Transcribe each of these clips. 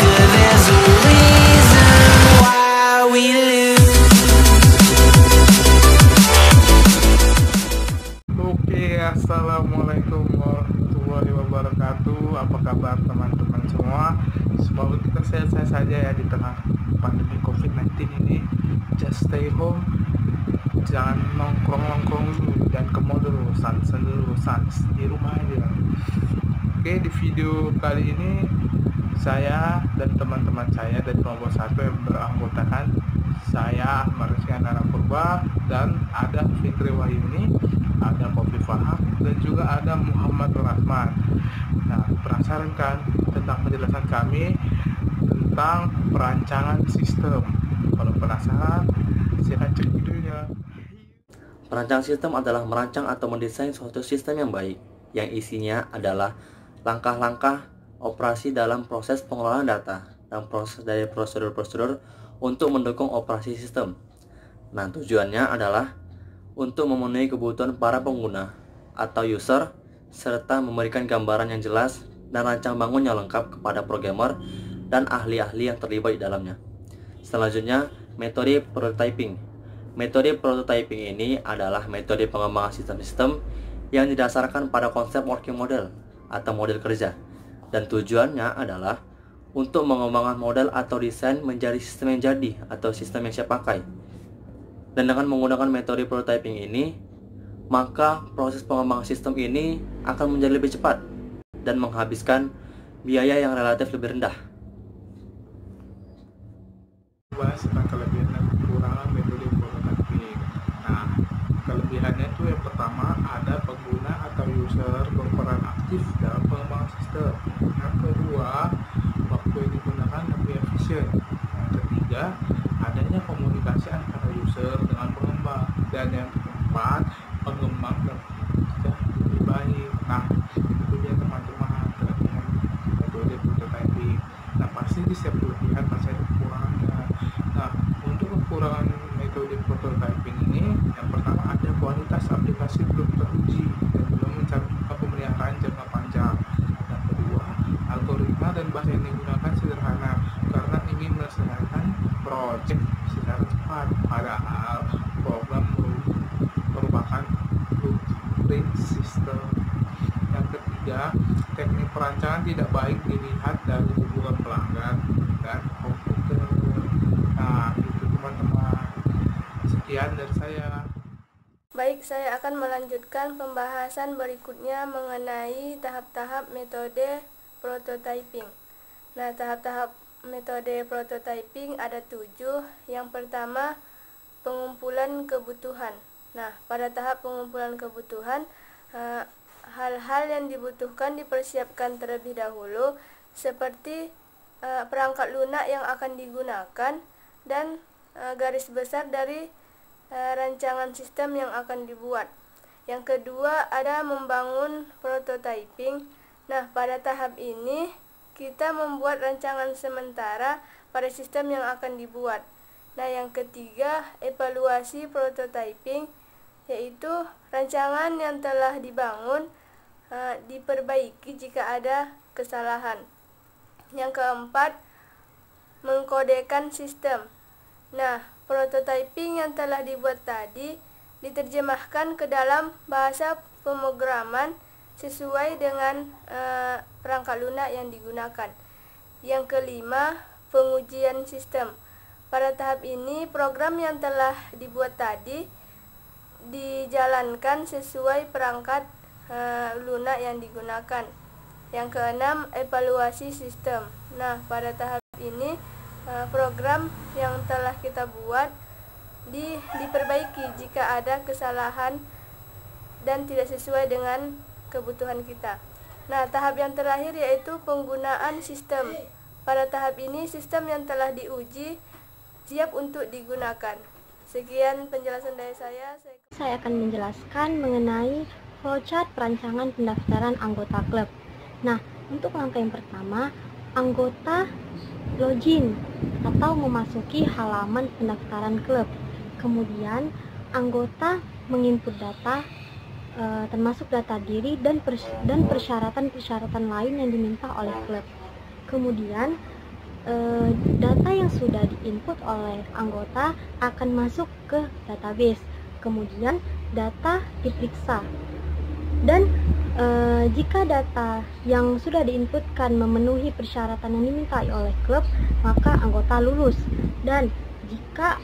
good, there's a reason why we lose. Oke, assalamualaikum warahmatullahi wabarakatuh. Apa kabar teman-teman semua? Semoga kita sehat-sehat saja ya di tengah pandemi COVID-19 ini. Just stay home, jangan nongkrong-nongkrong dulu, dan ke mall dulu, sans di rumah aja. Oke, di video kali ini saya dan teman-teman saya dari kelompok 1 yang beranggotakan saya Ahmad Rizky Andana Purba, dan ada Fitri Wahyuni, ada Kofi Faham, dan juga ada Muhammad Rahman. Nah, penasaran kan tentang penjelasan kami tentang perancangan sistem? Kalau penasaran, silakan cek videonya. Perancang sistem adalah merancang atau mendesain suatu sistem yang baik, yang isinya adalah langkah-langkah operasi dalam proses pengelolaan data dan proses dari prosedur-prosedur untuk mendukung operasi sistem. Nah, tujuannya adalah untuk memenuhi kebutuhan para pengguna atau user, serta memberikan gambaran yang jelas dan rancang bangun yang lengkap kepada programmer dan ahli-ahli yang terlibat di dalamnya. Selanjutnya, metode prototyping. Metode prototyping ini adalah metode pengembangan sistem-sistem yang didasarkan pada konsep working model atau model kerja, dan tujuannya adalah untuk mengembangkan model atau desain menjadi sistem yang jadi atau sistem yang siap pakai. Dan dengan menggunakan metode prototyping ini, maka proses pengembangan sistem ini akan menjadi lebih cepat dan menghabiskan biaya yang relatif lebih rendah. Bahas tentang kelebihan dan kekurangan metode prototyping. Nah, kelebihannya itu yang pertama, ada pengguna atau user berperan aktif dalam pengembangan sistem. Yang kedua, waktu yang digunakan lebih efisien. Yang ketiga, adanya komunikasi antara user dengan pengembang. Dan yang keempat, pengembang sudah lebih baik. Nah, itu dia teman-teman kelebihan metode prototyping. Nah, pasti di setiap kelebihan pasti ada kekurangannya. Nah, untuk kekurangan metode prototyping ini, yang pertama ada kualitas aplikasi belum teruji dan belum mencantumkan pemeliharaan jangka panjang. Yang kedua, algoritma dan bahasa yang digunakan sederhana karena ingin menyelesaikan proyek secara cepat, padahal program merupakan blueprint sistem. Yang ketiga, teknik perancangan tidak baik dilihat dari hubungan pelanggan dan komputer. Nah, itu teman-teman. Sekian dari saya. Baik, saya akan melanjutkan pembahasan berikutnya mengenai tahap-tahap metode prototyping. Nah, tahap-tahap metode prototyping ada 7. Yang pertama, pengumpulan kebutuhan. Nah, pada tahap pengumpulan kebutuhan, hal-hal yang dibutuhkan dipersiapkan terlebih dahulu, seperti perangkat lunak yang akan digunakan dan garis besar dari rancangan sistem yang akan dibuat. Yang kedua, ada membangun prototyping. Nah, pada tahap ini kita membuat rancangan sementara pada sistem yang akan dibuat. Nah, yang ketiga, evaluasi prototyping, yaitu rancangan yang telah dibangun diperbaiki jika ada kesalahan. Yang keempat, mengkodekan sistem. Nah, prototyping yang telah dibuat tadi diterjemahkan ke dalam bahasa pemrograman sesuai dengan perangkat lunak yang digunakan. Yang kelima, pengujian sistem. Pada tahap ini, program yang telah dibuat tadi dijalankan sesuai perangkat lunak yang digunakan. Yang keenam, evaluasi sistem. Nah, pada tahap ini program yang telah kita buat diperbaiki jika ada kesalahan dan tidak sesuai dengan kebutuhan kita. Nah, tahap yang terakhir yaitu penggunaan sistem. Pada tahap ini, sistem yang telah diuji siap untuk digunakan. Sekian penjelasan dari saya. Saya akan menjelaskan mengenai flowchart perancangan pendaftaran anggota klub. Nah, untuk langkah yang pertama, anggota login atau memasuki halaman pendaftaran klub. Kemudian, anggota menginput data termasuk data diri dan persyaratan-persyaratan lain yang diminta oleh klub. Kemudian, data yang sudah diinput oleh anggota akan masuk ke database. Kemudian data diperiksa. Dan jika data yang sudah diinputkan memenuhi persyaratan yang dimintai oleh klub, maka anggota lulus. Dan jika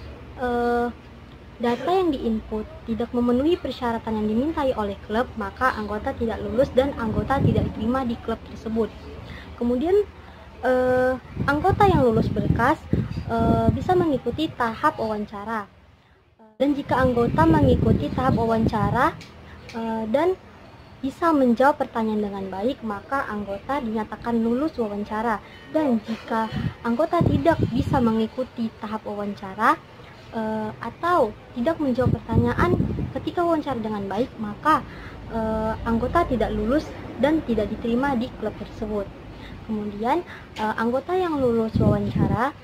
data yang diinput tidak memenuhi persyaratan yang dimintai oleh klub, maka anggota tidak lulus dan anggota tidak diterima di klub tersebut. Kemudian anggota yang lulus berkas bisa mengikuti tahap wawancara. Dan jika anggota mengikuti tahap wawancara dan bisa menjawab pertanyaan dengan baik, maka anggota dinyatakan lulus wawancara. Dan jika anggota tidak bisa mengikuti tahap wawancara atau tidak menjawab pertanyaan ketika wawancara dengan baik, maka anggota tidak lulus dan tidak diterima di klub tersebut. Kemudian anggota yang lulus wawancara,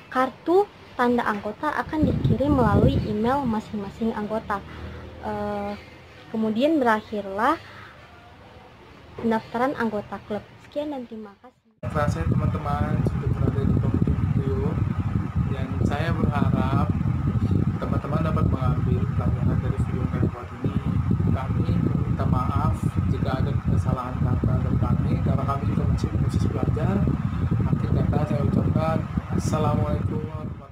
kartu tanda anggota akan dikirim melalui email masing-masing anggota. Kemudian berakhirlah pendaftaran anggota klub. Sekian dan terima kasih. Terima kasih teman-teman sudah berada di penghujung video, dan saya berharap teman-teman dapat mengambil pelajaran dari video yang kami buat ini. Kami minta maaf jika ada kesalahan kata dari kami, karena kami juga masih proses belajar. Akhir kata saya ucapkan Assalamualaikum warahmatullahi wabarakatuh.